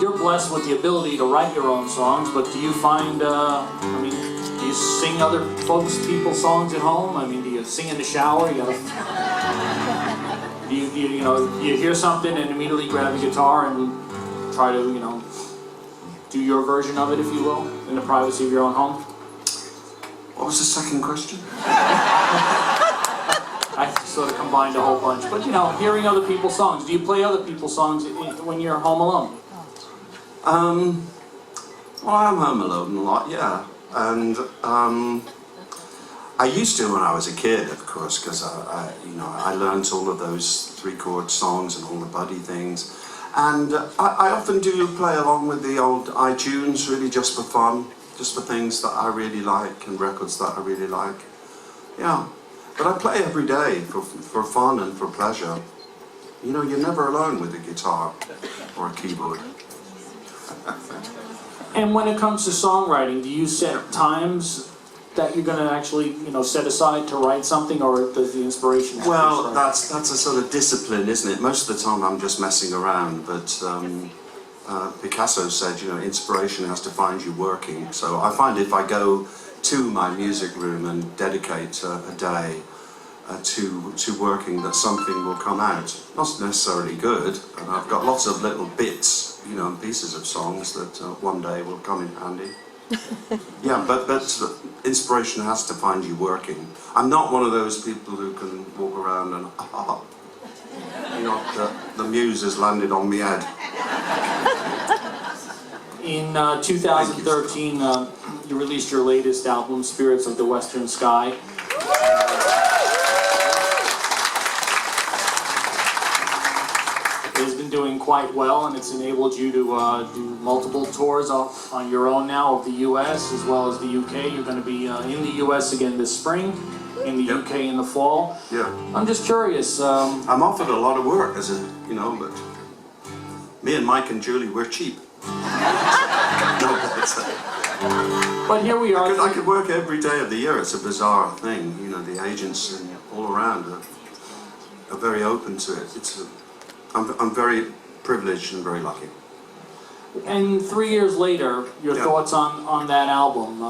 you're blessed with the ability to write your own songs, but do you find, I mean, do you sing other people's songs at home? I mean, do you sing in the shower? You know, you hear something and immediately grab a guitar and try to, you know, do your version of it, if you will, in the privacy of your own home? What was the second question? I sort of combined a whole bunch, but you know, hearing other people's songs. Do you play other people's songs when you're home alone? Well, I'm home alone a lot, yeah. And I used to when I was a kid, of course, because I learned all of those three-chord songs and all the buddy things. And I often do play along with the old iTunes, really just for fun, just for things that I really like and records that I really like. Yeah. But I play every day for fun and for pleasure. You know, you're never alone with a guitar or a keyboard. And when it comes to songwriting, do you set times that you're going to actually, you know, set aside to write something, or does the inspiration have to Well, start? that's a sort of discipline, isn't it? Most of the time I'm just messing around, but Picasso said, you know, inspiration has to find you working. So I find if I go to my music room and dedicate a day to working, that something will come out. Not necessarily good, and I've got lots of little bits, you know, and pieces of songs that one day will come in handy. Yeah, but inspiration has to find you working. I'm not one of those people who can walk around and, you know, the muse has landed on my head. In 2013, you released your latest album, Spirits of the Western Sky. It has been doing quite well, and it's enabled you to do multiple tours on your own now of the U.S. as well as the U.K. You're going to be in the U.S. again this spring, in the U.K. in the fall. Yeah. I'm just curious. I'm offered a lot of work, as a, you know, but me and Mike and Julie, we're cheap. But here we are. I could work every day of the year. It's a bizarre thing, you know. The agents and all around are very open to it. I'm very privileged and very lucky. And 3 years later, your thoughts on that album?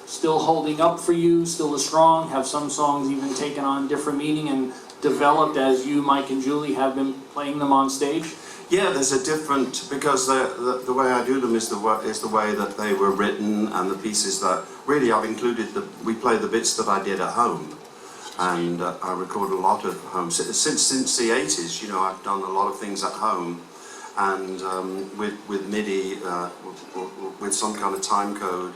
Still holding up for you? Still as strong? Have some songs even taken on different meaning and developed as you, Mike, and Julie have been playing them on stage? Yeah, there's a different, because the way I do them is the way that they were written, and the pieces that really I've included. We play the bits that I did at home, and I record a lot at home since the 80s. You know, I've done a lot of things at home, and with MIDI, with some kind of time code,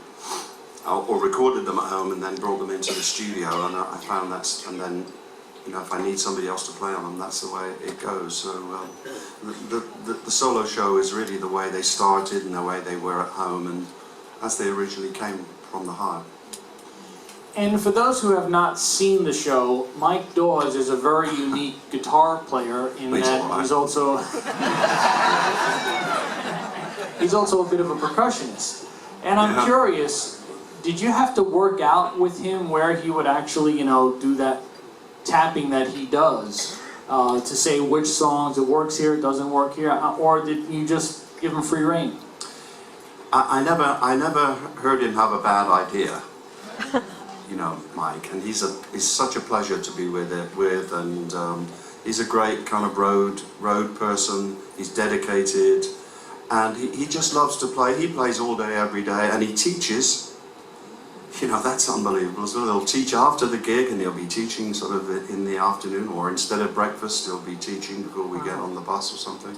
or recorded them at home and then brought them into the studio, and I found that's, and then, you know, if I need somebody else to play on them, that's the way it goes. So the solo show is really the way they started and the way they were at home, and as they originally came from the heart. And for those who have not seen the show, Mike Dawes is a very unique guitar player in that he's also a bit of a percussionist. And I'm curious, did you have to work out with him where he would actually, you know, do that tapping that he does to say which songs it works here, it doesn't work here, or did you just give him free rein? I never heard him have a bad idea. You know, Mike, and he's such a pleasure to be with, and he's a great kind of road person. He's dedicated, and he just loves to play. He plays all day, every day, and he teaches. You know, that's unbelievable. So he'll teach after the gig, and he'll be teaching sort of in the afternoon, or instead of breakfast, he'll be teaching before we get on the bus or something.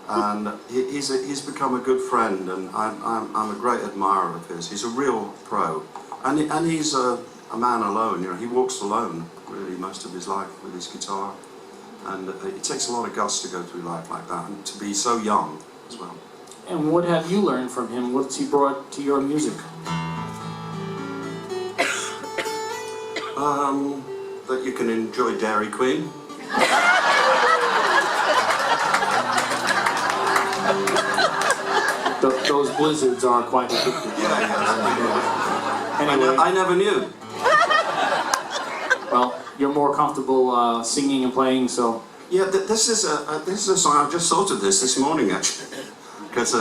And he's become a good friend, and I'm a great admirer of his. He's a real pro, and he's a man alone. You know, he walks alone really most of his life with his guitar, and it takes a lot of guts to go through life like that, and to be so young as well. And what have you learned from him? What's he brought to your music? That you can enjoy Dairy Queen. Those blizzards are quite addictive. Yeah. Anyway, I never knew. Well, you're more comfortable singing and playing, so. Yeah, this is a song. I just thought of this morning actually, because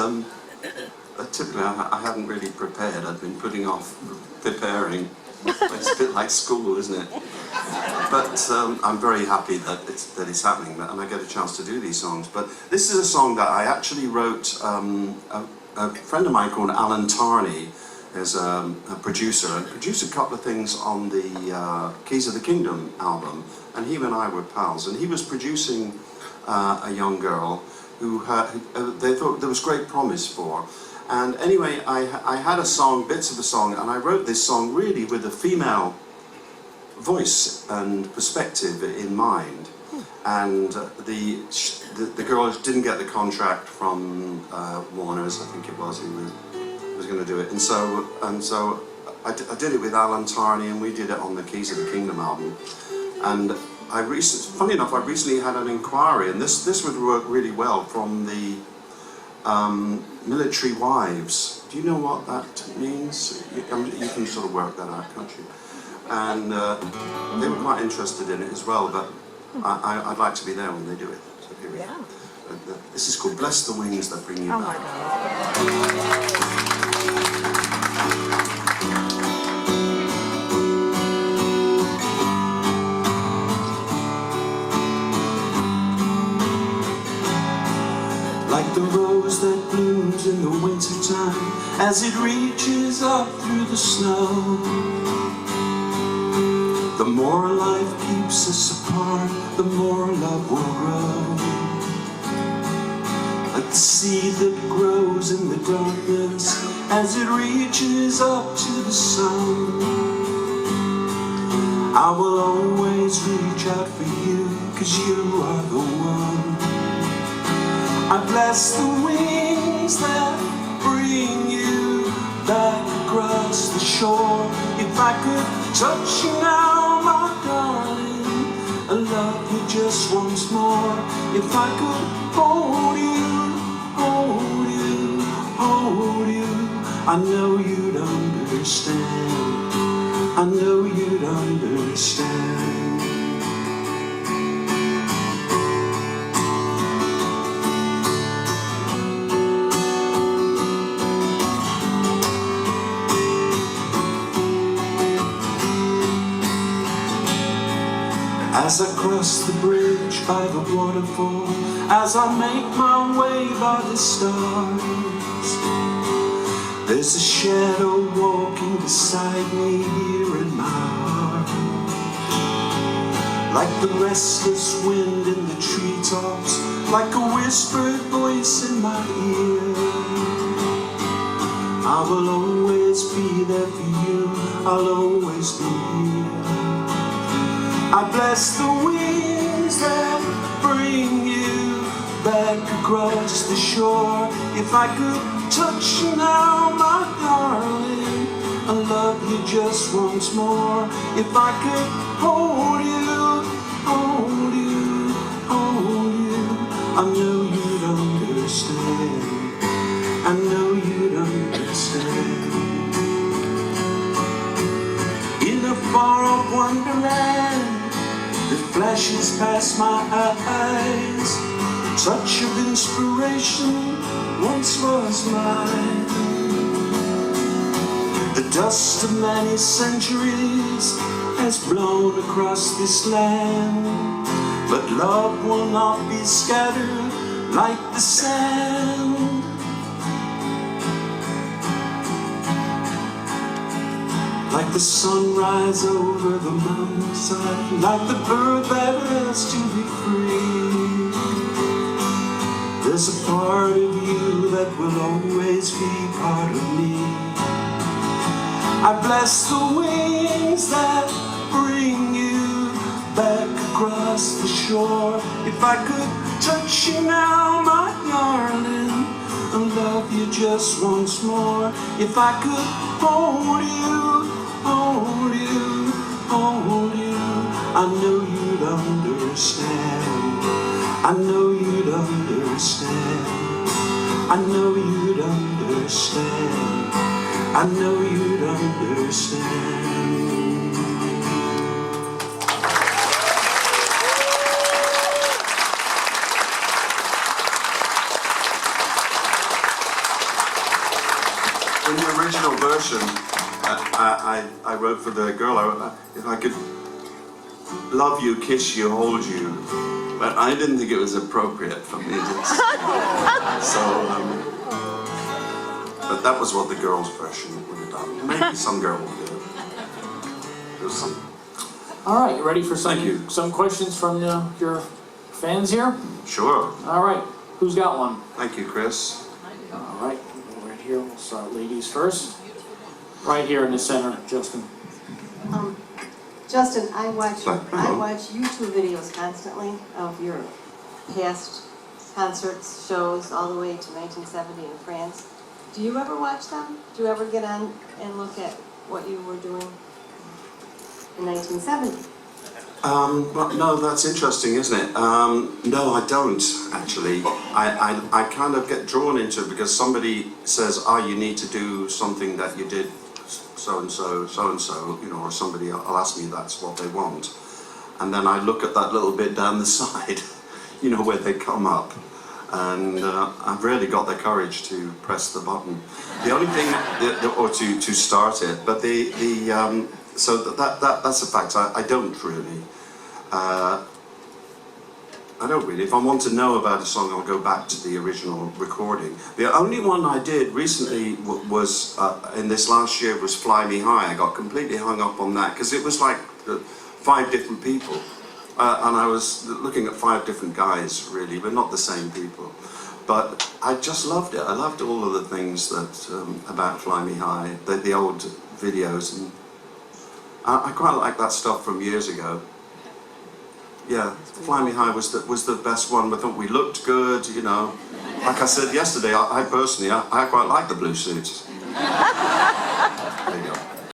typically I hadn't really prepared. I'd been putting off preparing. It's a bit like school, isn't it? But I'm very happy that it's happening, and I get a chance to do these songs. But this is a song that I actually wrote. A friend of mine called Alan Tarney is a producer, and produced a couple of things on the Keys of the Kingdom album, and he and I were pals, and he was producing a young girl who they thought there was great promise for. And anyway, I had a song, bits of a song, and I wrote this song really with a female voice and perspective in mind. And the girl didn't get the contract from Warner's, I think it was, who was going to do it. And so I did it with Alan Tarney, and we did it on the Keys of the Kingdom album. And funny enough, I recently had an inquiry, and this would work really well, from the military wives. Do you know what that means? You can sort of work that out, can't you? And they were quite interested in it as well, but I'd like to be there when they do it. So here we go. This is called Bless the Wings That Bring You Back. Oh my God. Like the rose that blooms in the wintertime as it reaches up through the snow. The more life keeps us apart, the more love will grow. Like the seed that grows in the darkness as it reaches up to the sun. I will always reach out for you, 'cause you are the one. I bless the wings that bring you back across the shore. If I could touch you now, my darling, and love you just once more. If I could hold you, hold you, hold you, I know you'd understand. I know you'd understand. As I cross the bridge by the waterfall, as I make my way by the stars, there's a shadow walking beside me here in my heart. Like the restless wind in the treetops, like a whispered voice in my ear. I will always be there for you, I'll always be here. I bless the wings that bring you back across the shore. If I could touch you now, my darling, and love you just once more. If I could hold you, hold you, hold you, I know you'd understand. I know you'd understand. In a far-off wonderland that flashes past my eyes, a touch of inspiration once was mine. The dust of many centuries has blown across this land, but love will not be scattered like the sand. Like the sunrise over the mountainside, like the bird that has to be free. There's a part of you that will always be part of me. I bless the wings that bring you back across the shore. If I could touch you now, my darling, and love you just once more. If I could hold you, hold you, hold you, I know you'd understand. I know you'd understand. I know you'd understand. I know you'd understand. in the original version, I wrote for the girl, if I could love you, kiss you, hold you, but I didn't think it was appropriate for me to sing. So, but that was what the girl's version would have done. Maybe some girl will do it. There's some. All right, you ready for Thank you. some questions from your fans here? Sure. All right, who's got one? Thank you, Chris. All right, we'll go right here. We'll start ladies first. Right here in the center, Justin. Justin, I watch Hello. YouTube videos constantly of your past concerts, shows, all the way to 1970 in France. Do you ever watch them? Do you ever get on and look at what you were doing in 1970? Well, no, that's interesting, isn't it? No, I don't, actually. I kind of get drawn into it because somebody says, you need to do something that you did so-and-so, so-and-so, you know, or somebody will ask me that's what they want. And then I look at that little bit down the side, you know, where they come up. And I've really got the courage to press the button. The only thing, or to start it, but so that's a fact. I don't really. If I want to know about a song, I'll go back to the original recording. The only one I did recently was, in this last year, was Fly Me High. I got completely hung up on that, because it was like 5 different people. And I was looking at 5 different guys, really, but not the same people. But I just loved it. I loved all of the things that about Fly Me High, the old videos. And I quite like that stuff from years ago. Yeah, Fly Me High was the best one. I thought we looked good, you know. Like I said yesterday, I personally quite like the blue suits.